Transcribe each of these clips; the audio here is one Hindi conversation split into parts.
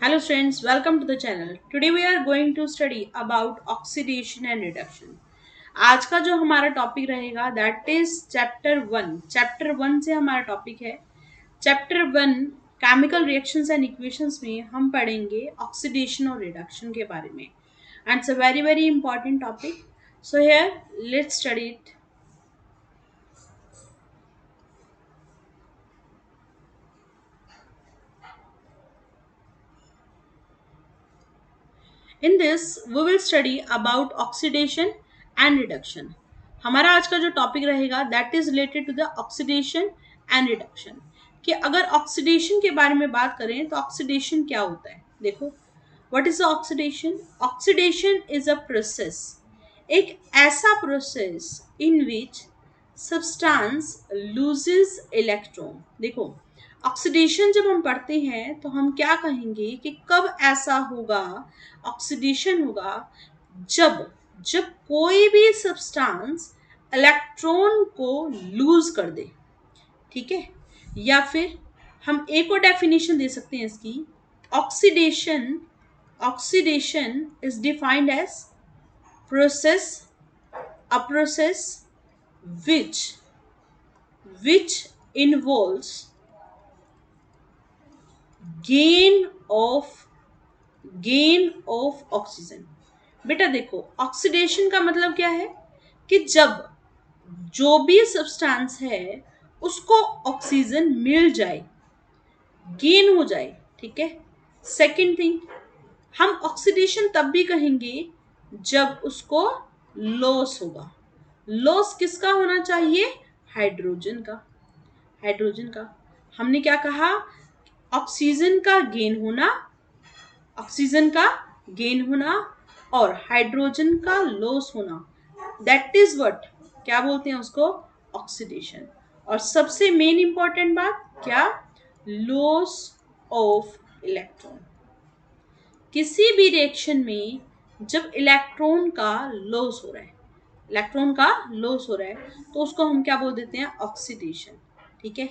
Hello friends, welcome to the channel. Today we are going to study about oxidation and reduction. आज का जो हमारा टॉपिक रहेगा दैट इज चैप्टर 1 से हमारा टॉपिक है chapter 1 chemical reactions and equations में हम पढ़ेंगे ऑक्सीडेशन और रिडक्शन के बारे में and it's a very very important topic. So here let's study it. In this we will study about oxidation and reduction. हमारा आज का जो टॉपिक रहेगा that is related to the oxidation and reduction. कि अगर ऑक्सीडेशन के बारे में बात करें तो ऑक्सीडेशन क्या होता है. देखो, what is the oxidation. Oxidation is a process, एक ऐसा process in which substance loses electron. देखो, ऑक्सीडेशन जब हम पढ़ते हैं तो हम क्या कहेंगे कि कब ऐसा होगा, ऑक्सीडेशन होगा जब जब कोई भी सब्सटेंस इलेक्ट्रॉन को लूज कर दे. ठीक है, या फिर हम एक और डेफिनेशन दे सकते हैं इसकी. Oxidation oxidation is defined as process a process which which involves gain of gain of oxygen. बेटा देखो, ऑक्सीडेशन का मतलब क्या है कि जब जो भी सब्सटेंस है उसको ऑक्सीजन मिल जाए, गेन हो जाए. ठीक है. सेकंड थिंग, हम ऑक्सीडेशन तब भी कहेंगे जब उसको लॉस होगा. लॉस किसका होना चाहिए? हाइड्रोजन का. हाइड्रोजन का. हमने क्या कहा? ऑक्सीजन का गेन होना, ऑक्सीजन का गेन होना और हाइड्रोजन का लॉस होना, दैट इज व्हाट, क्या बोलते हैं उसको? ऑक्सीडेशन. और सबसे मेन इंपॉर्टेंट बात क्या? Loss of electron. किसी भी रिएक्शन में जब इलेक्ट्रॉन का लॉस हो रहा है, इलेक्ट्रॉन का लॉस हो रहा है तो उसको हम क्या बोल देते हैं? ऑक्सीडेशन. ठीक है.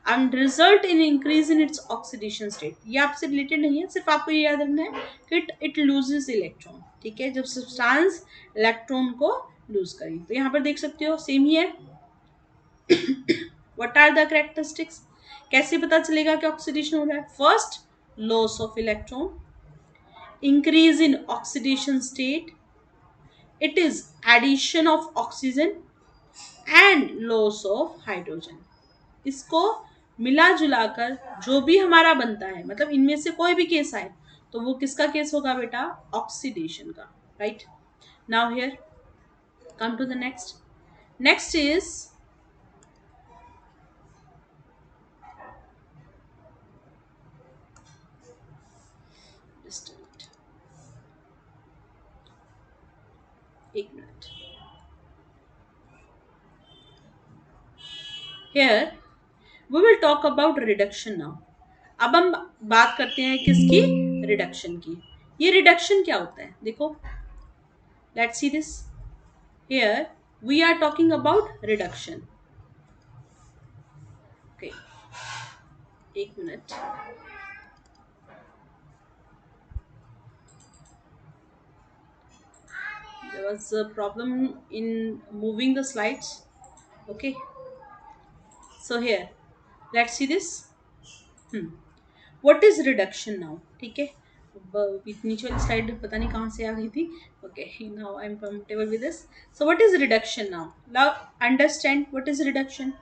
And result in increase in its oxidation state. ये आपसे रिलेटेड नहीं है, सिर्फ आपको ये याद रखना है कि इट लूजेस इलेक्ट्रॉन. ठीक है, जब सब्सटेंस इलेक्ट्रॉन को लूज करेगी. तो यहाँ पर देख सकते हो सेम ही है. What are the characteristics. कैसे पता चलेगा कि ऑक्सीडेशन हो रहा है? First, loss of electron, increase in oxidation state, it is addition of oxygen and loss of hydrogen. इसको मिला जुला कर जो भी हमारा बनता है, मतलब इनमें से कोई भी केस आए तो वो किसका केस होगा बेटा? ऑक्सीडेशन का. Right. Now here come to the next. Next is एक minute. Here we will talk about reduction now. अब हम बात करते हैं किसकी? रिडक्शन की. ये रिडक्शन क्या होता है? देखो, let's see this. Here we are talking about reduction. Okay, एक minute. There was a problem in moving the slides. Okay, so here let's see this. What is reduction now? ठीक है. नीचे वाली स्लाइड पता नहीं कहाँ से आ गई थी. Okay, now I'm comfortable with this. So what is reduction now? Now understand what is reduction.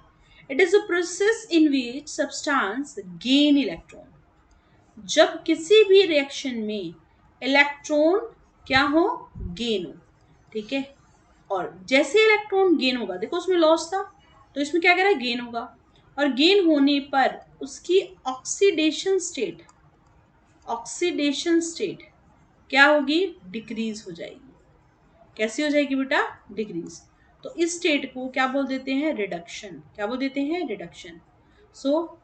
It is a process in which substance gain electron. जब किसी भी रिएक्शन में इलेक्ट्रॉन क्या हो? गेन हो. ठीक है. और जैसे इलेक्ट्रॉन गेन होगा, देखो उसमें लॉस था तो इसमें क्या कह रहा है? गेन होगा. और गेन होने पर उसकी ऑक्सीडेशन स्टेट क्या होगी? डिक्रीज हो जाएगी. कैसी हो जाएगी बेटा? डिक्रीज. तो इस स्टेट को क्या बोल देते हैं? रिडक्शन. क्या बोल देते हैं? Reduction. So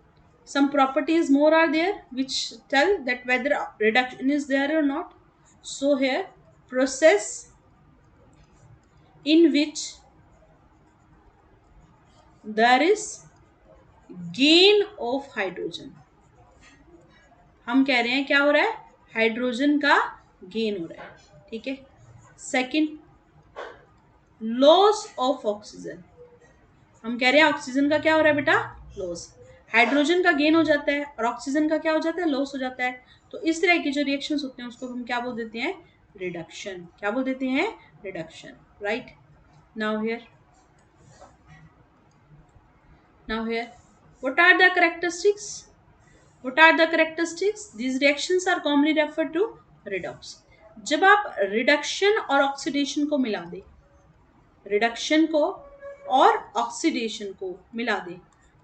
some properties more are there which tell that whether reduction is there or not. So here, process in which there is gain of hydrogen. हम कह रहे हैं क्या हो रहा है? हाइड्रोजन का गेन हो रहा है, ठीक है। सेकंड, लॉस ऑफ ऑक्सीजन, हम कह रहे हैं ऑक्सीजन का क्या हो रहा है बेटा, लॉस। हाइड्रोजन का गेन हो जाता है और ऑक्सीजन का क्या हो जाता है, लॉस हो जाता है। तो इस तरह के जो रिएक्शंस होते हैं उसको हम क्या बोल देते हैं, रिडक्शन। क्या बोल देते हैं, reduction, right. Now here, what are the characteristics, these reactions are commonly referred to redox। जब आप रिडक्शन और ऑक्सीडेशन को मिला दे, रिडक्शन को और ऑक्सीडेशन को मिला दे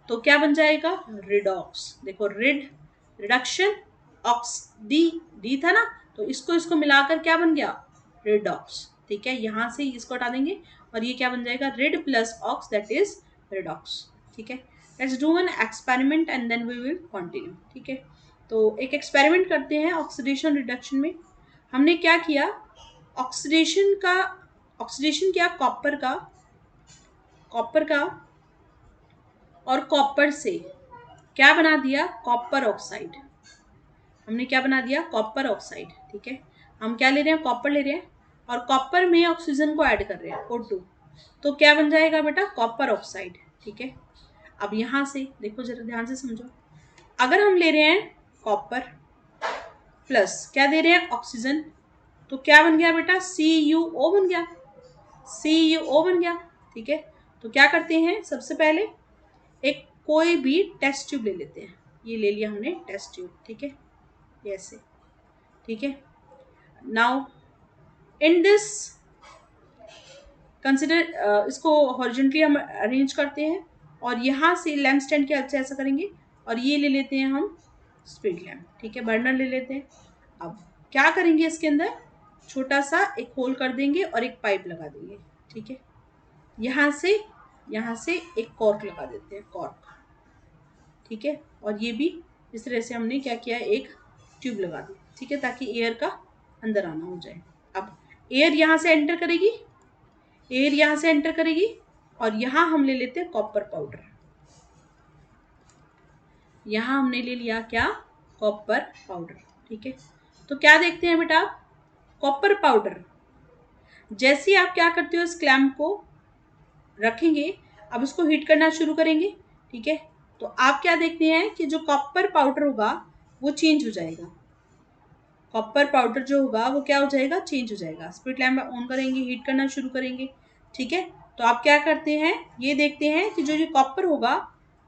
तो क्या बन जाएगा, रिडॉक्स। देखो, रिडक्शन, ऑक्स, डी था ना, तो इसको मिलाकर क्या बन गया, रिडॉक्स, ठीक है। यहां से इसको हटा देंगे और ये क्या बन जाएगा, red plus ox, that is redox, ठीक है। Let's do an experiment and then we will continue, ठीक है। तो एक एक्सपेरिमेंट करते हैं ऑक्सीडेशन रिडक्शन में। हमने क्या किया, ऑक्सीडेशन किया कॉपर का और कॉपर से क्या बना दिया, कॉपर ऑक्साइड। हमने क्या बना दिया, कॉपर ऑक्साइड, ठीक है। हम क्या ले रहे हैं, कॉपर ले रहे हैं और कॉपर में ऑक्सीजन को ऐड कर रहे हैं, O2। तो क्या बन जाएगा बेटा, कॉपर ऑक्साइड, ठीक है। अब यहां से देखो, जरा ध्यान से समझो, अगर हम ले रहे हैं कॉपर प्लस क्या दे रहे हैं, ऑक्सीजन, तो क्या बन गया बेटा, CuO बन गया, CuO बन गया, ठीक है। तो क्या करते हैं, सबसे पहले एक कोई भी टेस्ट ट्यूब ले लेते हैं। ये ले लिया हमने टेस्ट ट्यूब, ठीक है, ऐसे, ठीक है। नाउ इन दिस कंसिडर, इसको हॉरिजॉन्टली हम अरेंज करते हैं और यहाँ से लैंप स्टैंड के हेल्प से ऐसा करेंगे और ये ले लेते हैं हम स्पीड लैंप, ठीक है, बर्नर ले लेते हैं। अब क्या करेंगे, इसके अंदर छोटा सा एक होल कर देंगे और एक पाइप लगा देंगे, ठीक है। यहाँ से एक कॉर्क लगा देते हैं, कॉर्क, ठीक है। और ये भी इस तरह से हमने क्या किया, एक ट्यूब लगा दी, ठीक है, ताकि एयर का अंदर आना हो जाए। अब एयर यहाँ से एंटर करेगी और यहाँ हम ले लेते हैं कॉपर पाउडर। यहाँ हमने ले लिया क्या, कॉपर पाउडर, ठीक है। तो क्या देखते हैं बेटा, कॉपर पाउडर, जैसे आप क्या करते हो, इस क्लैंप को रखेंगे, अब इसको हीट करना शुरू करेंगे, ठीक है। तो आप क्या देखते हैं कि जो कॉपर पाउडर होगा वो चेंज हो जाएगा, कॉपर पाउडर जो होगा वो क्या हो जाएगा, चेंज हो जाएगा। स्पिरिट लैम्प ऑन करेंगे, हीट करना शुरू करेंगे, ठीक है। तो आप क्या करते हैं, ये देखते हैं कि जो कॉपर होगा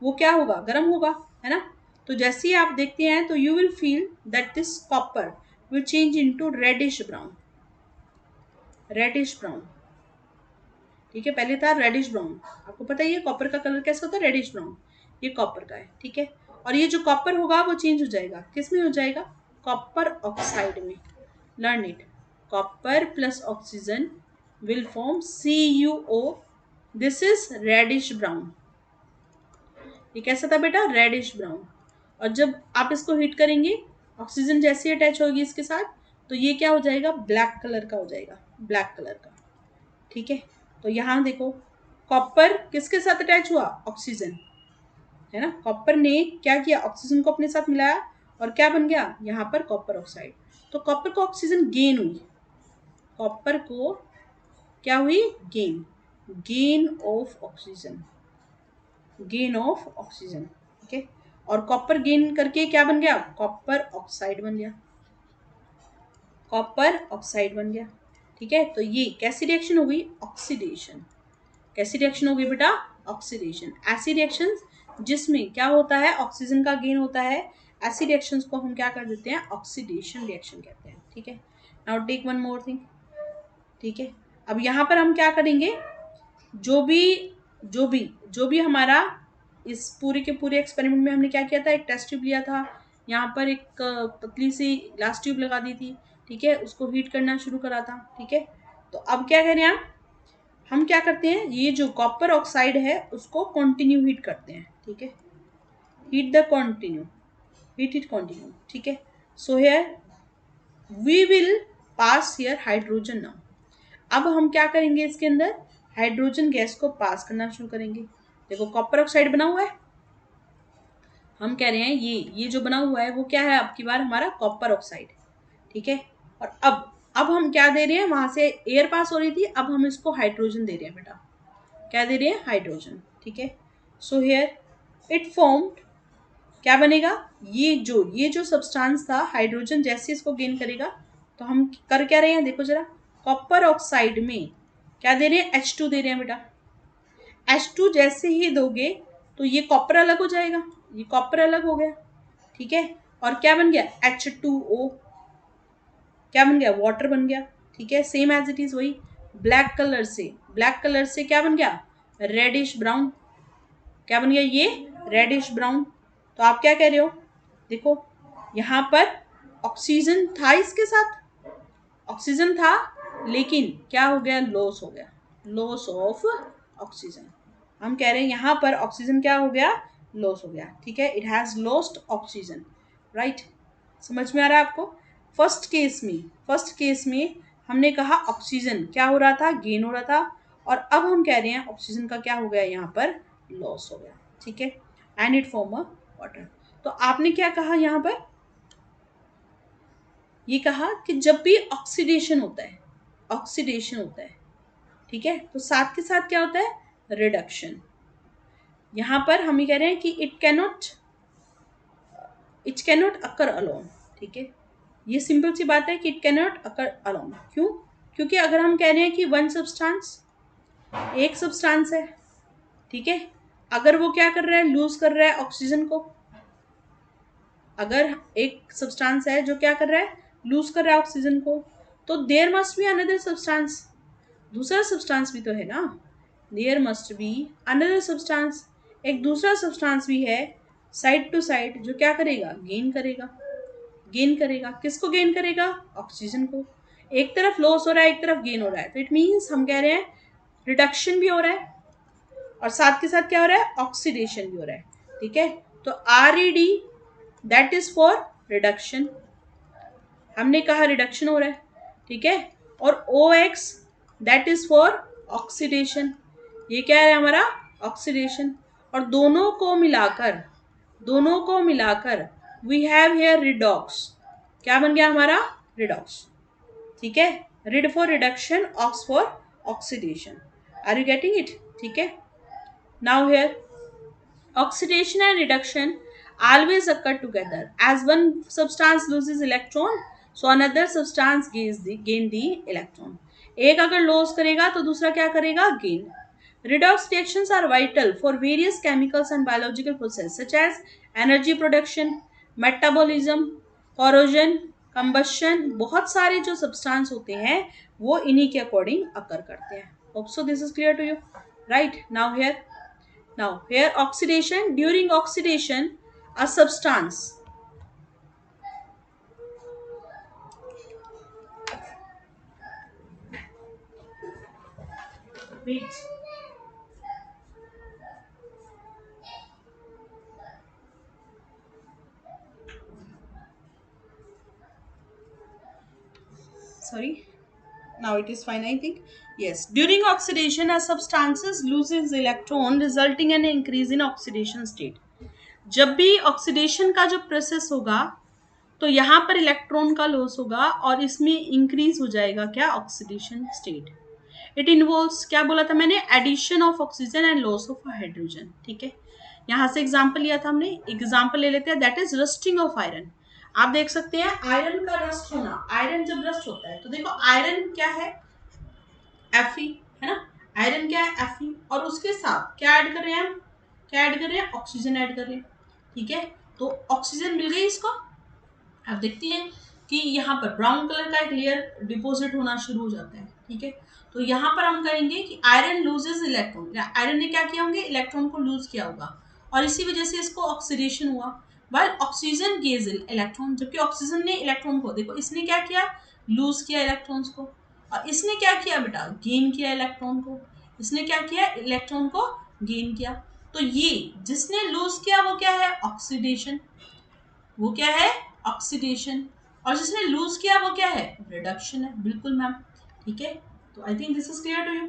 वो क्या होगा, गर्म होगा, है ना। तो जैसे ही आप देखते हैं तो you will feel that this copper will change into reddish brown, ठीक है। पहले था रेडिश ब्राउन, आपको पता ही है कॉपर का कलर कैसा होता है, रेडिश ब्राउन, ये कॉपर का है, ठीक है। और ये जो कॉपर होगा वो चेंज हो जाएगा, किस में हो जाएगा, कॉपर ऑक्साइड में। Learn it, copper plus oxygen will form CuO, this is reddish brown. ये कैसा था बेटा, रेडिश ब्राउन। और जब आप इसको हीट करेंगे, ऑक्सीजन जैसे ही अटैच होगी इसके साथ, तो ये क्या हो जाएगा, ब्लैक कलर का हो जाएगा, ब्लैक कलर का, ठीक है। तो यहाँ देखो, कॉपर किसके साथ अटैच हुआ, ऑक्सीजन, है ना। कॉपर ने क्या किया, ऑक्सीजन को अपने साथ मिलाया और क्या बन गया, यहाँ पर कॉपर ऑक्साइड। तो कॉपर को ऑक्सीजन गेन हुई, कॉपर को क्या हुई, गेन ऑफ ऑक्सीजन, ठीक है। और कॉपर गेन करके क्या बन गया, कॉपर ऑक्साइड बन गया, ठीक है। तो ये कैसी रिएक्शन हो गई, ऑक्सीडेशन। कैसी रिएक्शन हो गई बेटा, ऑक्सीडेशन। ऐसी रिएक्शन जिसमें क्या होता है, ऑक्सीजन का गेन होता है, ऐसी रिएक्शंस को हम क्या कर देते हैं, ऑक्सीडेशन रिएक्शन कहते हैं, ठीक है। Now take one more thing, ठीक है। अब यहाँ पर हम क्या करेंगे, जो भी हमारा इस पूरे के पूरे एक्सपेरिमेंट में हमने क्या किया था, एक टेस्ट ट्यूब लिया था, यहाँ पर एक पतली सी ग्लास ट्यूब लगा दी थी, ठीक है, उसको हीट करना शुरू करा था, ठीक है। तो अब क्या करें हम क्या करते हैं, ये जो कॉपर ऑक्साइड है उसको कंटिन्यू हीट करते हैं, ठीक है। हीट कंटिन्यू, ठीक है। So here we will pass here hydrogen now. अब हम क्या करेंगे, इसके अंदर हाइड्रोजन गैस को पास करना शुरू करेंगे। देखो कॉपर ऑक्साइड बना हुआ है, हम कह रहे हैं ये जो बना हुआ है वो क्या है, अब की बार हमारा कॉपर ऑक्साइड, ठीक है। और अब हम क्या दे रहे हैं, वहां से एयर पास हो रही थी, अब हम इसको हाइड्रोजन दे रहे हैं बेटा। क्या दे रहे हैं, हाइड्रोजन, ठीक है। सो हियर इट फॉर्म्ड, क्या बनेगा, ये जो सब्सटेंस था, हाइड्रोजन जैसे इसको गेन करेगा तो हम कर क्या रहे हैं, देखो जरा, कॉपर ऑक्साइड में क्या दे रहे हैं, H2 दे रहे हैं बेटा। H2 जैसे ही दोगे तो ये कॉपर अलग हो जाएगा, ये कॉपर अलग हो गया, ठीक है। और क्या बन गया, H2O, क्या बन गया, वाटर बन गया, ठीक है। सेम एज इट इज वही, ब्लैक कलर से क्या बन गया, रेडिश ब्राउन, क्या बन गया, ये रेडिश ब्राउन। तो आप क्या कह रहे हो, देखो यहां पर ऑक्सीजन था, इसके साथ ऑक्सीजन था, लेकिन क्या हो गया, लॉस हो गया, लॉस ऑफ ऑक्सीजन। हम कह रहे हैं यहां पर ऑक्सीजन क्या हो गया, लॉस हो गया, ठीक है। It has lost oxygen, right. समझ में आ रहा है आपको। फर्स्ट केस में हमने कहा ऑक्सीजन क्या हो रहा था, गेन हो रहा था, और अब हम कह रहे हैं ऑक्सीजन का क्या हो गया, यहाँ पर लॉस हो गया, ठीक है। And it form a water. तो आपने क्या कहा यहाँ पर, ये कहा कि जब भी ऑक्सीडेशन होता है, ठीक है, तो साथ के साथ क्या होता है, रिडक्शन। यहां पर हम ये कह रहे हैं कि इट कैनॉट अकर अलोन, ठीक है। ये सिंपल सी बात है कि इट कैनॉट अकर अलोन, क्यों, क्योंकि अगर हम कह रहे हैं कि एक सब्सटेंस है, ठीक है, अगर वो क्या कर रहा है, लूज कर रहा है ऑक्सीजन को, अगर एक सब्सटेंस है जो क्या कर रहा है, लूज कर रहा है ऑक्सीजन को, तो there must be another substance, दूसरा सब्सटेंस भी तो है ना, there must be another substance, एक दूसरा सब्सटेंस भी है साइड टू साइड, जो क्या करेगा, गेन करेगा किसको, गेन करेगा ऑक्सीजन को। एक तरफ लॉस हो रहा है, एक तरफ गेन हो रहा है, तो इट मीन्स हम कह रहे हैं रिडक्शन भी हो रहा है और साथ के साथ क्या हो रहा है, ऑक्सीडेशन भी हो रहा है, ठीक है। तो RED that is for reduction, हमने कहा रिडक्शन हो रहा है, ठीक है। और OX that is for oxidation, ये क्या है हमारा, ऑक्सीडेशन। और दोनों को मिलाकर वी हैव हेयर रिडॉक्स, क्या बन गया हमारा, रिडॉक्स, ठीक है। Red for reduction, ox for oxidation. Are you getting it, ठीक है। Now here oxidation and reduction always occur together. As one substance loses electron, so another substance gain the electron. एक अगर lose करेगा तो दूसरा क्या करेगा, gain. Redox reactions are vital for various chemicals and biological processes such as energy production, metabolism, corrosion, combustion. बहुत सारे जो substance होते हैं वो इन्हीं के according occur करते हैं. Hope so this is clear to you. Right, now here oxidation, during oxidation a substance, wait, sorry, now it is fine I think. Yes, during oxidation a substances loses electron resulting in an increase in oxidation state. जब भी ऑक्सीडेशन का जो प्रोसेस होगा तो यहाँ पर इलेक्ट्रॉन का लॉस होगा और इसमें इंक्रीज हो जाएगा क्या, ऑक्सीडेशन स्टेट। इट इन्वॉल्व्स, क्या बोला था मैंने, addition of oxygen and loss of hydrogen, ठीक है। यहाँ से एग्जांपल लिया था हमने, एग्जांपल ले लेते हैं, that is rusting of iron. आप देख सकते हैं आयरन का रस्ट होना, आयरन जब रस्ट होता है तो देखो आयरन क्या है, Fe, है ना, आयरन क्या है, Fe, और उसके साथ क्या ऐड कर रहे हैं हम, क्या ऐड कर रहे हैं, ऑक्सीजन ऐड कर रहे हैं, ठीक है। तो ऑक्सीजन मिल गई इसको। अब देखते हैं कि यहाँ पर ब्राउन कलर का एक लेयर डिपॉजिट होना शुरू हो जाता है, ठीक है। तो यहाँ पर हम कहेंगे कि आयरन लूजेस इलेक्ट्रॉन, आयरन ने क्या किया होंगे, इलेक्ट्रॉन को लूज किया होगा और इसी वजह से इसको ऑक्सीडेशन हुआ। वाइल ऑक्सीजन गेज इलेक्ट्रॉन, जबकि ऑक्सीजन ने इलेक्ट्रॉन को, देखो इसने क्या किया, लूज किया इलेक्ट्रॉन्स को, और इसने क्या किया बेटा, गेन किया इलेक्ट्रॉन को, इसने क्या किया, इलेक्ट्रॉन को गेन किया। तो ये जिसने लूज किया वो क्या है, ऑक्सीडेशन, वो क्या है, ऑक्सीडेशन, और जिसने लूज किया वो क्या है, रिडक्शन है, बिल्कुल मैम, ठीक है। तो I think this is clear to you,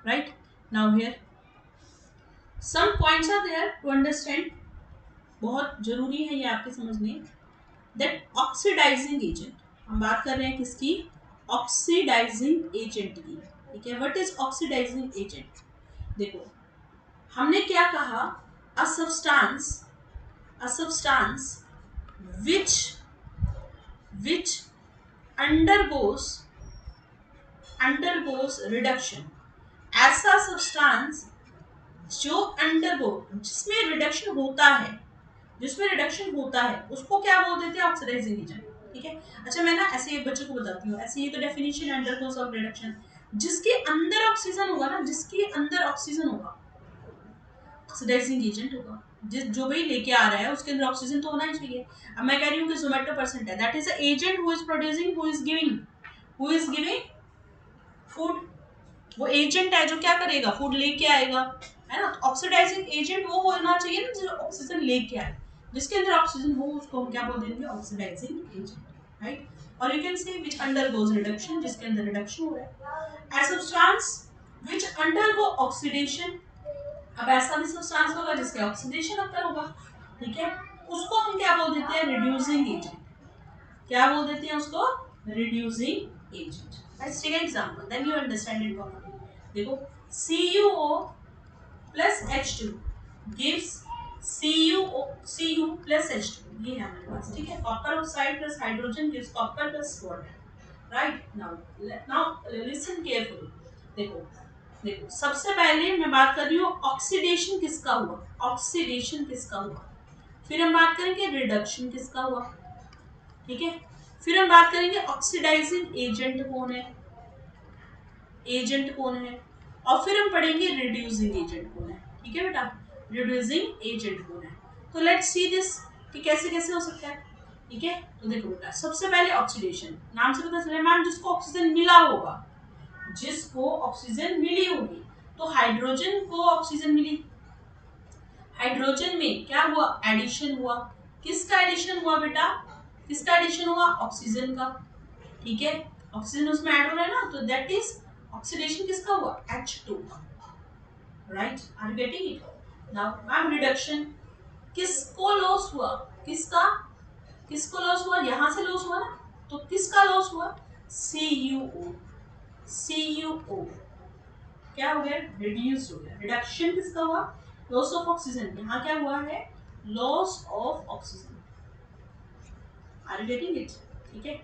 right. Now here some points are there to understand, बहुत जरूरी है ये आपके समझने, दैट ऑक्सीडाइजिंग एजेंट, हम बात कर रहे हैं किसकी, ऑक्सीडाइजिंग एजेंट की। ठीक है, व्हाट इज ऑक्सीडाइजिंग एजेंट? देखो हमने क्या कहा, a substance which undergoes reduction, ऐसा सब्सटेंस जो अंडरगो, जिसमें रिडक्शन होता है उसको क्या बोल देते हैं, ऑक्सीडाइजिंग एजेंट। ठीक है, अच्छा मैं ना ऐसे एक बच्चे को बताती हूँ, ऐसे ही तो डेफिनेशन अंडरगोस ऑफ रिडक्शन, जिसके अंदर ऑक्सीजन होगा ना, जिसके अंदर ऑक्सीजन होगा ऑक्सीडाइजिंग एजेंट होगा। जिस जो भी लेके आ रहा है उसके अंदर ऑक्सीजन तो होना ही चाहिए। अब मैं कह रही हूँ कि सोमेटोपर्सेंट है, that is a agent who is producing, who is giving food. वो एजेंट है जो क्या करेगा, फूड लेके आएगा, है ना। तो ऑक्सीडाइजिंग एजेंट वो होना चाहिए ना जो ऑक्सीजन लेके आए, जिसके अंदर ऑक्सीजन हो उसको हम क्या बोल देंगे, ऑक्सीडाइजिंग एजेंट, राइट। और you can say which undergoes reduction, जिसके अंदर रिडक्शन हो रहा है। A substance which undergo oxidation, अब ऐसा भी सब्सटेंस होगा जिसके ऑक्सीडेशन अक्कर होगा। ठीक है, उसको हम क्या बोल देते हैं, रिड्यूसिंग एजेंट। क्या बोल देते हैं उसको, reducing agent. Let's take an example then you understand it properly. देखो CuO plus H2 gives Cu plus H2, ये है हमारे पास। ठीक है, copper oxide plus hydrogen gives copper plus water, right. Now listen carefully. देखो देखो सबसे पहले मैं बात कर रही हूँ ऑक्सीडेशन किसका हुआ, ऑक्सीडेशन किसका हुआ, फिर हम बात करेंगे रिडक्शन किसका हुआ। ठीक है, फिर हम बात करेंगे ऑक्सीडाइजिंग एजेंट कौन है, और फिर हम पढ़ेंगे रिड्यूसिंग एजेंट कौन है। ठीक है बेटा, रिड्यूसिंग एजेंट कौन है। तो लेट्स सी दिस कि कैसे कैसे हो सकता है। ठीक है, तो देखो बेटा सबसे पहले ऑक्सीडेशन, नाम से पता चला मैम जिसको ऑक्सीजन मिला होगा, जिसको ऑक्सीजन मिली होगी। तो हाइड्रोजन को ऑक्सीजन मिली, हाइड्रोजन में क्या हुआ, एडिशन हुआ। किसका एडिशन हुआ बेटा, किसका एडिशन हुआ, ऑक्सीजन का। ठीक है, ऑक्सीजन उसमें ऐड हो रहा है ना, तो दैट इज ऑक्सीडेशन किसका हुआ, H2 का, right. Are you getting it. Now ma'am reduction, किसको लॉस हुआ, किसको लॉस हुआ, यहां से लॉस हुआ ना, तो किसका लॉस हुआ, CuO क्या हो गया, रिड्यूस हो गया। रिडक्शन किसका हुआ, लॉस ऑफ ऑक्सीजन, यहाँ क्या हुआ है, loss of oxygen. Are you getting it. ठीक है,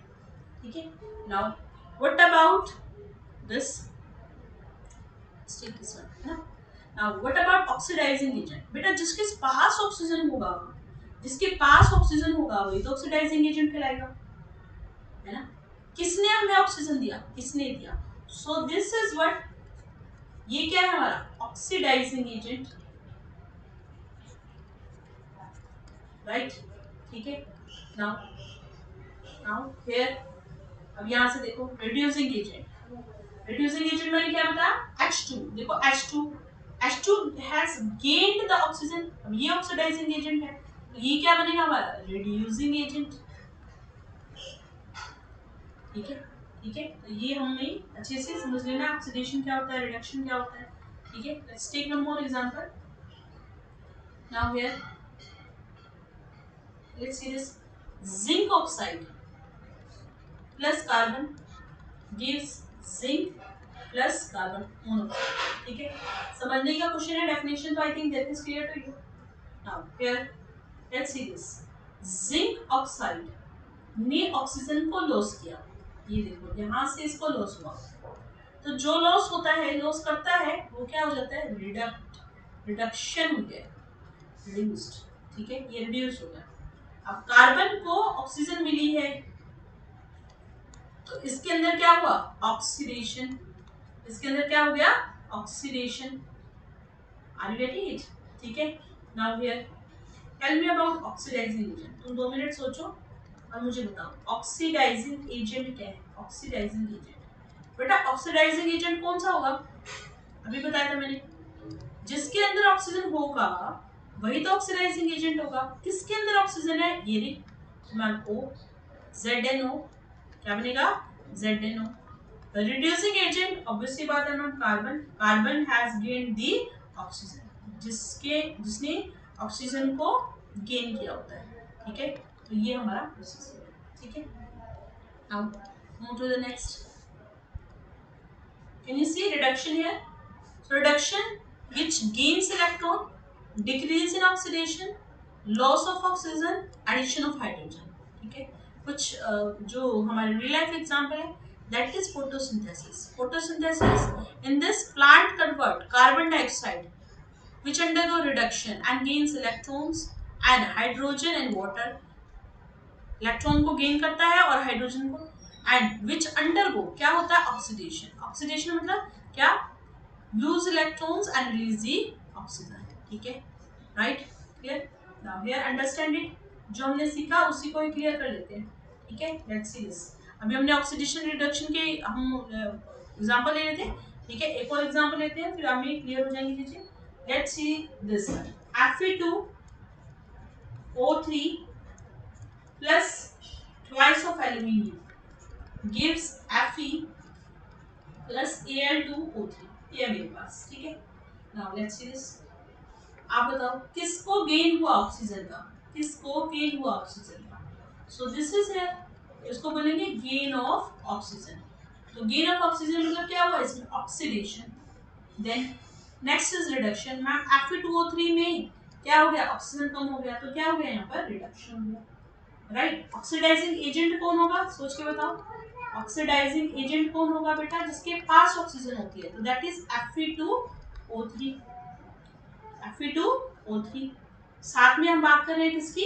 ठीक है। Now what about this, take this one, है ना। Now what about oxidizing agent, बेटा जिसके पास ऑक्सीजन होगा, जिसके पास ऑक्सीजन होगा वही तो ऑक्सीडाइजिंग एजेंट कहलाएगा, है ना। किसने हमें ऑक्सीजन दिया, किसने दिया, सो दिस इज व्हाट, ये क्या है हमारा ऑक्सीडाइजिंग एजेंट, राइट। ठीक है, नाउ नाउ हियर, अब यहाँ से देखो रिड्यूसिंग एजेंट, रिड्यूसिंग एजेंट मैंने क्या बताया, H2। देखो H2 has gained the oxygen, अब ये ऑक्सीडाइजिंग एजेंट है, तो ये क्या बनेगा हमारा, रिड्यूसिंग एजेंट। ठीक है, ठीक है, तो ये हमें अच्छे से समझ लेना ऑक्सीडेशन क्या होता है, रिडक्शन क्या होता है। ठीक है, let's take one more example. Now here let's see this, zinc oxide plus carbon gives zinc plus carbon monoxide. ठीक है, समझने का क्वेश्चन है, डेफिनेशन तो I think that is clear to you. Now here let's see this, zinc oxide ने ऑक्सीजन को लॉस किया, ये देखो यहाँ से इसको लॉस हुआ, तो जो लॉस होता है, लॉस करता है, वो क्या हो जाता है, रिडक्शन हो गया, रिड्यूस्ड। ठीक है, ये रिड्यूस हो गया। अब कार्बन को ऑक्सीजन मिली है, तो इसके अंदर क्या हुआ, ऑक्सीडेशन, इसके अंदर क्या हो गया, oxidation. Are you getting it. ठीक है, now here tell me about oxidising agent, तुम 2 मिनट सोचो और मुझे बताओ ऑक्सीडाइजिंग एजेंट क्या है, ऑक्सीडाइजिंग एजेंट। बेटा ऑक्सीडाइजिंग एजेंट कौन सा होगा, अभी बताया था मैंने, जिसके अंदर ऑक्सीजन होगा वही तो ऑक्सीडाइजिंग एजेंट होगा। किसके अंदर ऑक्सीजन है, ये रे मैम O, ZnO, क्या बनेगा, ZnO। रिड्यूसिंग एजेंट ऑब्वियसली बात है ma'am, carbon has gain the oxygen, जिसने ऑक्सीजन को गेन किया होता है। ठीक है, तो ये हमारा प्रोसेस है। ठीक है, Now move to the next. Can you see reduction here? So reduction which gains electron, decrease in oxidation, loss of oxygen, addition of hydrogen. ठीक है, कुछ जो हमारे रियल लाइफ एग्जांपल है, that is photosynthesis. Photosynthesis in this plant convert carbon dioxide which undergo reduction and gains electrons and hydrogen and water. Electron को गेन करता है और हाइड्रोजन को, एंड विच अंडरगो क्या होता है ऑक्सीडेशन. ऑक्सीडेशन मतलब क्या, loose electrons and release the oxygen. ठीक है, right, clear. Now here understand it. जो हमने सीखा उसी को ही क्लियर कर लेते हैं. ठीक है, लेट्स सी दिस. अभी हमने ऑक्सीडेशन रिडक्शन के हम एग्जांपल ले लेते हैं. ठीक है, एक और एग्जांपल लेते हैं, फिर हमें क्लियर हो जाएंगी चीजें. Let's see this. Fe2O3 plus twice of aluminium gives Fe plus Al2O3. ये मेरे पास. ठीक है, नाउ लेट्स सी दिस. आप बताओ किसको गेन हुआ ऑक्सीजन का, किसको गेन हुआ ऑक्सीजन का. सो दिस इज हियर, इसको बोलेंगे गेन ऑफ ऑक्सीजन. तो गेन ऑफ ऑक्सीजन मतलब क्या हुआ, इसमें oxidation. Then next is reduction. Ma'am Fe2O3 में क्या हो गया, ऑक्सीजन कम हो गया, तो क्या हो गया यहाँ पर, रिडक्शन हो गया. राइट. ऑक्सीडाइजिंग एजेंट कौन होगा, सोच के बताओ. ऑक्सीडाइजिंग एजेंट कौन होगा बेटा, जिसके पास ऑक्सीजन होती है, तो दैट इज Fe2O3. Fe2O3. साथ में हम बात कर रहे हैं किसकी,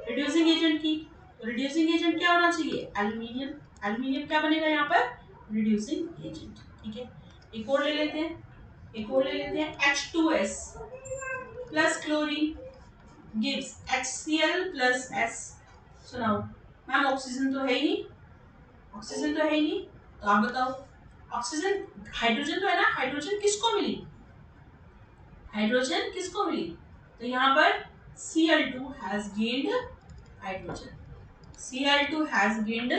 रिड्यूसिंग एजेंट की. रिड्यूसिंग एजेंट क्या होना चाहिए, एल्यूमिनियम. एल्यूमिनियम क्या बनेगा यहाँ पर, रिड्यूसिंग एजेंट. ठीक है, एक और ले लेते हैं, एक और ले लेते हैं. H2S plus chlorine gives HCl plus S. सुनाओ मैम, ऑक्सीजन तो है ही नहीं, ऑक्सीजन तो है ही नहीं, तो आप बताओ ऑक्सीजन, हाइड्रोजन तो है ना, हाइड्रोजन किसको मिली, हाइड्रोजन किसको मिली, तो यहाँ पर Cl2 has gained hydrogen. Cl2 has gained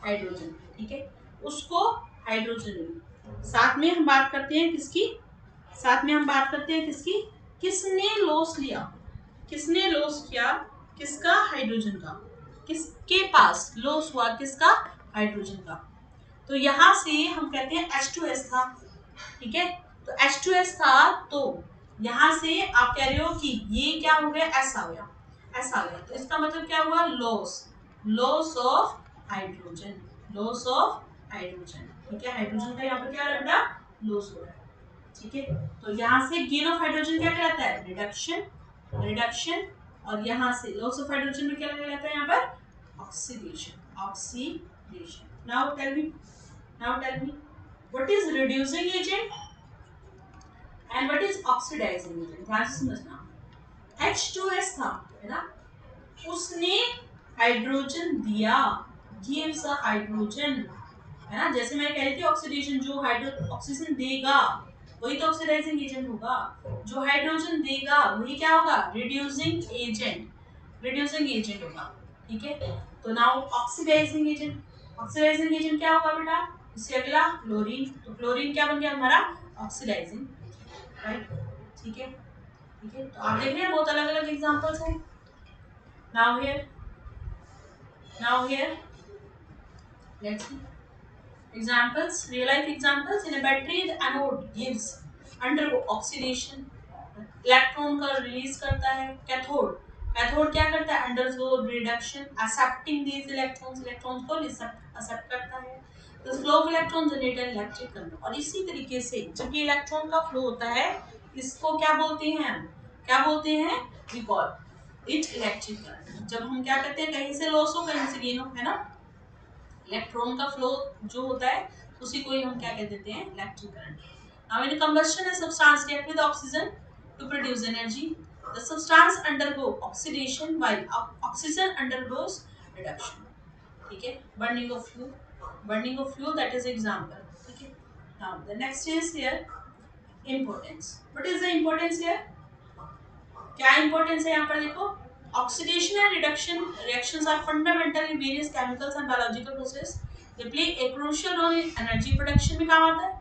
hydrogen. ठीक है, उसको हाइड्रोजन मिली. साथ में हम बात करते हैं किसकी, साथ में हम बात करते हैं किसकी, किसने लॉस लिया, किसने लॉस किया, किसका, हाइड्रोजन का. किसके पास लॉस हुआ, किसका, हाइड्रोजन का. तो यहाँ से हम कहते हैं H2S था. ठीक है, तो H2S था, तो यहाँ से आप कह रहे हो कि ये क्या हो गया, S आ गया, S आ गया. तो इसका मतलब क्या हुआ, loss, loss of hydrogen, loss of hydrogen. ठीक है, हाइड्रोजन का यहाँ पर क्या रहा, लॉस हो रहा है. ठीक है, तो यहाँ से गेन ऑफ हाइड्रोजन क्या कहलाता है, रिडक्शन, रिडक्शन. और यहाँ से लॉस ऑफ हाइड्रोजन में क्या कहलाता है, यहाँ पर oxidation, oxidation. Now tell me, now tell me what is reducing agent and what is oxidising agent. ध्यान से समझना. H2S था, है ना, उसने हाइड्रोजन दिया, गिव्स अ हाइड्रोजन, है ना. जैसे मैं कह रही थी ऑक्सीडेशन, जो हाइड्रो ऑक्सीजन देगा वही तो ऑक्सीडाइजिंग एजेंट होगा, जो हाइड्रोजन देगा वही क्या होगा, रिड्यूसिंग एजेंट, रिड्यूसिंग एजेंट होगा. ठीक है, तो now oxidising agent, oxidising agent क्या होगा बेटा, इससे अगला क्लोरीन. तो क्लोरीन क्या बन गया हमारा, ऑक्सीडाइजिंग. राइट, ठीक है, ठीक है. तो आप देख रहे हैं बहुत अलग अलग एग्जांपल्स हैं. Now here, now here let's C examples, real life examples. In a battery the anode gives undergo oxidation, electron का रिलीज करता है. कैथोड, कैथोड क्या करता है, अंडरगो रिडक्शन, एक्सेप्टिंग दीस इलेक्ट्रॉन्स, इलेक्ट्रॉन्स को एक्सेप्ट करता है. तो flow of electron generate electric current. और इसी तरीके से जब ये इलेक्ट्रॉन का फ्लो होता है, इसको क्या बोलते हैं हम, क्या बोलते हैं, we call it electric current. जब हम क्या करते हैं, कहीं से लॉस हो कहीं से गेन हो, है ना, इलेक्ट्रॉन का फ्लो जो होता है उसी को ही हम क्या कह देते हैं, electric current. Now in combustion a substance react with oxygen to produce energy. The substance undergo oxidation while oxygen undergoes reduction. ठीक है, burning of fuel, burning of fuel, that is example. ठीक है, now the next is here importance. What is the importance here, क्या इंपॉर्टेंस है यहाँ पर देखो. Oxidation and reduction reactions are fundamental in various chemicals and biological process. They play a crucial role in energy production में काम आता है,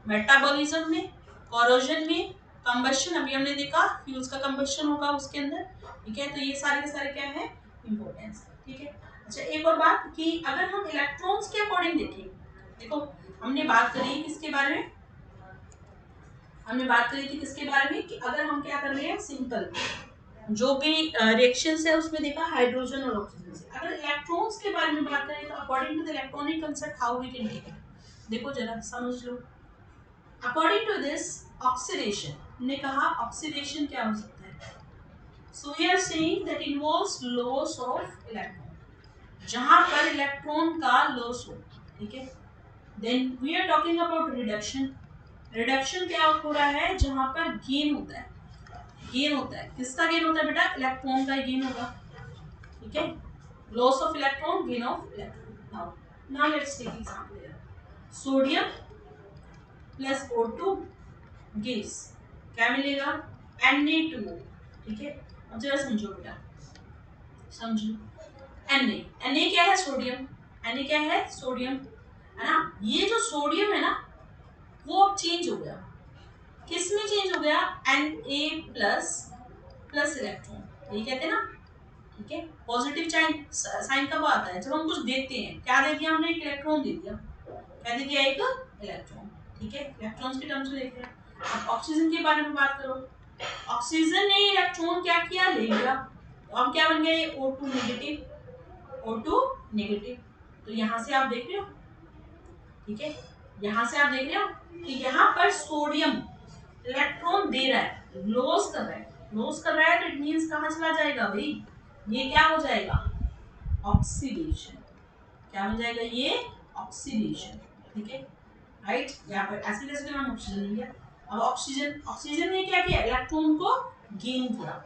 मेटाबॉलिज्म में, कोरोजन में, कंबशन, अभी हमने देखा फ्यूल्स का कंबशन होगा उसके अंदर. ठीक है, तो ये सारे के सारे क्या है, इंपॉर्टेंस. ठीक है, अच्छा एक और बात कि अगर हम इलेक्ट्रॉन्स के अकॉर्डिंग देखें, देखो हमने बात करी किसके बारे में, हमने बात करी थी किसके बारे में कि अगर हम क्या कर रहे हैं, सिंपल जो भी रिएक्शंस है उसमें देखा हाइड्रोजन और ऑक्सीजन से। अगर इलेक्ट्रॉन्स के बारे में बात करें तो according to the electronic concept how we can take it, देखो जरा समझ लो। अकॉर्डिंग टू दिस ऑक्सीडेशन ने कहा ऑक्सीडेशन क्या हो सकता है, so we are saying that involves loss of electron, जहां पर इलेक्ट्रॉन का लॉस हो, ठीक है। Then we are talking about reduction, reduction क्या हो रहा है, जहां पर गेन होता है, गेन होता है, किसका गेन होता है बेटा, इलेक्ट्रॉन का गेन होगा, ठीक है। Loss of electron, gain of electron. Now let's take example here, sodium plus O2 gives क्या मिलेगा, Na2, ठीक है। अब जरा समझो बेटा, समझो Na क्या है, सोडियम, Na क्या है, सोडियम, है ना। ये जो सोडियम है ना वो अब चेंज हो गया, किस में चेंज हो गया, Na प्लस प्लस इलेक्ट्रॉन, यही कहते हैं ना, ठीक है। पॉजिटिव साइन कब आता है, जब हम कुछ देते हैं, क्या दे दिया हमने, एक इलेक्ट्रॉन दे दिया, क्या दे दिया, एक इलेक्ट्रॉन, ठीक है। इलेक्ट्रॉन्स के टर्म्स में देख रहे हैं। अब ऑक्सीजन के बारे में बात करो, ऑक्सीजन ने इलेक्ट्रॉन क्या किया, ले लिया, तो अब क्या बन गया, O2 नेगेटिव, O2 नेगेटिव। तो यहाँ से आप देख रहे हो, ठीक है, यहाँ से आप देख रहे हो कि यहाँ पर सोडियम इलेक्ट्रॉन दे रहा है, लॉस कर रहा है, लॉस कर रहा है, तो इट मींस कहाँ चला जाएगा भाई, ये क्या हो जाएगा, ऑक्सीडेशन, क्या हो जाएगा, ये ऑक्सीडेशन, ठीक है, राइट। यहाँ पर ऐसे कैसे हम ऑक्सीजन लिया, अब ऑक्सीजन, ऑक्सीजन ने क्या किया, इलेक्ट्रॉन को गेन किया,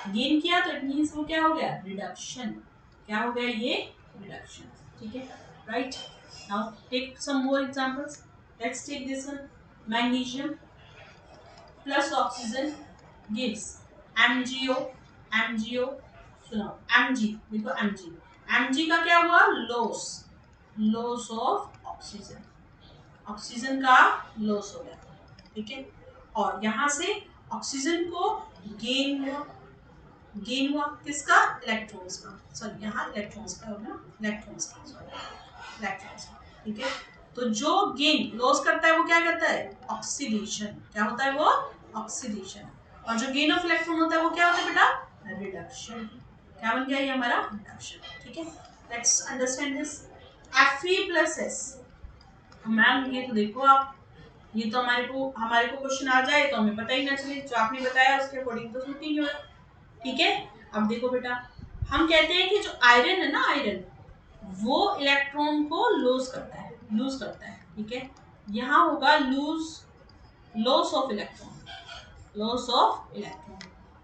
गेन किया, तो इट मींस वो क्या हो गया, रिडक्शन, क्या हो गया, ये रिडक्शन, ठीक है, right. Now take some more examples, let's take this one, magnesium plus oxygen gives MgO, MgO, सुनो Mg, देखो Mg, Mg का क्या हुआ, loss, loss of oxygen, oxygen का लॉस हो गया, ठीक है। और यहाँ से ऑक्सीजन को गेन हुआ, गेन हुआ किसका, इलेक्ट्रॉन्स का, सॉरी यहाँ इलेक्ट्रॉन्स का होगा, इलेक्ट्रॉन्स का, सॉरी इलेक्ट्रॉन्स का, ठीक है। तो जो गेन लॉस करता है वो क्या करता है, ऑक्सीडेशन, क्या होता है वो, ऑक्सीडेशन। और जो गेन ऑफ इलेक्ट्रॉन होता है वो क्या होता है बेटा, रिडक्शन, क्या बन गया ये हमारा रिडक्शन, ठीक है। Let's understand this, Fe+S, ma'am ये तो देखो आप, ये तो हमारे को क्वेश्चन आ जाए तो हमें पता ही ना चले, जो आपने बताया उसके अकॉर्डिंग तो शूटिंग हो, ठीक है। अब देखो बेटा, हम कहते हैं कि जो आयरन है ना, आयरन वो इलेक्ट्रॉन को लूज करता है, लूज करता है, ठीक है। यहाँ होगा lose, loss of electron, loss of electron.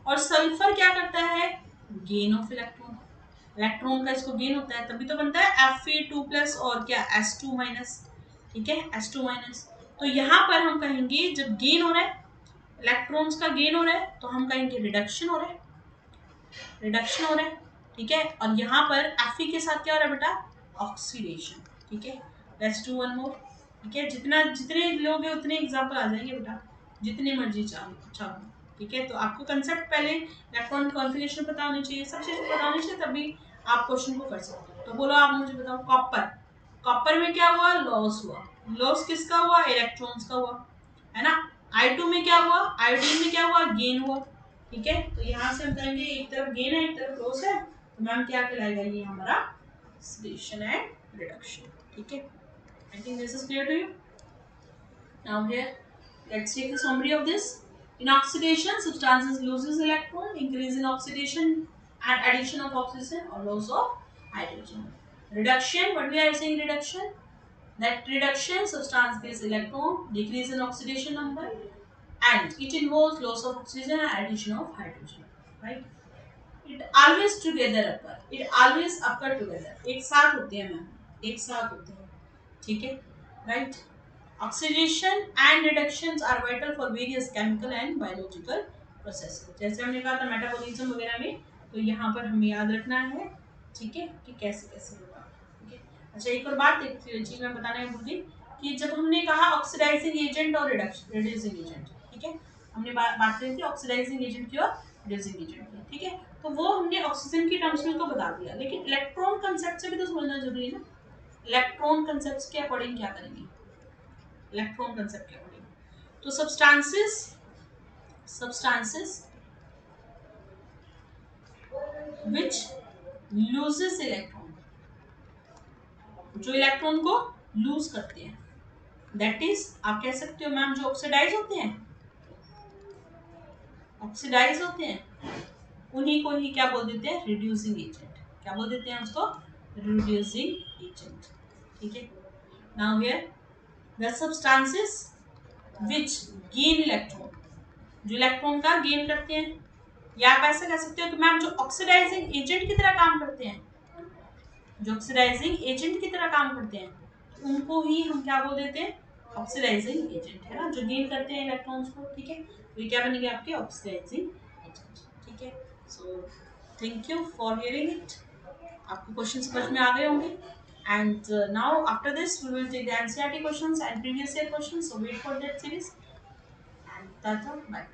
और सल्फर क्या करता है, गेन ऑफ इलेक्ट्रॉन, इलेक्ट्रॉन का इसको गेन होता है, तभी तो बनता है Fe2+ और क्या S2-, ठीक है, S2-। तो यहाँ पर हम कहेंगे जब गेन हो रहा है, इलेक्ट्रॉन्स का गेन हो रहा है, तो हम कहेंगे रिडक्शन हो रहा है, रिडक्शन हो रहा है, ठीक है। और यहाँ पर Fe के साथ क्या हो रहा है बेटा, ऑक्सीडेशन, ठीक है। लेट्स डू वन मोर, ठीक है, जितना जितने लोगे उतने एग्जांपल आ जाएंगे बेटा, जितने मर्जी चाहो, ठीक है। तो आपको कंसेप्ट पहले इलेक्ट्रॉन कॉन्फ़िगरेशन पता होनी चाहिए, सब चीज़ पता होनी चाहिए, तभी आप क्वेश्चन को कर सकते हो। तो बोलो आप मुझे बताओ, कॉपर, कॉपर में क्या हुआ, लॉस हुआ, लॉस किसका हुआ, इलेक्ट्रॉन्स का हुआ, है ना। I2 में क्या हुआ, आयोडीन में क्या हुआ, गेन हुआ, ठीक है। तो यहाँ से हम कहेंगे एक तरफ गेन है एक तरफ लॉस है, तो मैम क्या कहलाएगा, ये हमारा ऑक्सीडेशन एंड रिडक्शन, ठीक है। I think this is clear to you. Now here let's take the summary of this, in oxidation substances loses electron, increase in oxidation and addition of oxygen or loss of hydrogen. Reduction, what we are saying, reduction, that reduction substance gives electron, decrease in oxidation number, and it involves loss of oxygen and addition of hydrogen, right. It always together occur, it always occur together, एक साथ होते हैं मैम, एक साथ होते हैं, ठीक है, right. Oxidation and reductions are vital for various chemical and biological processes, जैसे हमने कहा था मेटाबॉलिज्म वगैरह में, तो यहाँ पर हमें याद रखना है, ठीक है, कि कैसे कैसे होगा, ठीक है। अच्छा एक और बात, एक चीज मैं बताना है भूल गई, कि जब हमने कहा ऑक्सीडाइजिंग एजेंट और रिड्यूसिंग एजेंट, ठीक है, हमने बात करी थी ऑक्सीडाइजिंग एजेंट की और रिड्यूसिंग एजेंट की, ठीक है। तो वो हमने ऑक्सीजन की टर्म्स में तो बता दिया, लेकिन इलेक्ट्रॉन कंसेप्ट से भी तो समझना जरूरी है ना। इलेक्ट्रॉन कंसेप्ट के अकॉर्डिंग क्या करेंगे, इलेक्ट्रॉन कंसेप्ट के अकॉर्डिंग। तो सब्सटेंसेस which loses इलेक्ट्रॉन, जो इलेक्ट्रॉन को लूज करते हैं, दैट इज आप कह सकते हो मैम जो ऑक्सीडाइज होते हैं, ऑक्सीडाइज होते हैं उन्हीं को ही क्या बोल देते हैं, रिड्यूसिंग एजेंट। क्या बोल देते हैं उसको, रिड्यूसिंग एजेंट। ठीक है, now here the substances which gain electron, जो इलेक्ट्रॉन का गेन करते हैं, या आप ऐसा कह सकते हो कि मैम जो ऑक्सीडाइजिंग एजेंट की तरह काम करते हैं, जो ऑक्सीडाइजिंग एजेंट की तरह काम करते हैं, उनको ही हम क्या बोल देते हैं, ऑक्सीडाइजिंग एजेंट, है ना, जो गेन करते हैं इलेक्ट्रॉन्स को। ठीक है, तो ये क्या बनेंगे आपके ऑक्सीडाइजिंग एजेंट। ठीक है, so thank you for hearing it. आपके क्वेश्चन समझ में आ गए होंगे। And now after this we will take the NCERT questions and previous year questions. So wait for that series. And tata, bye.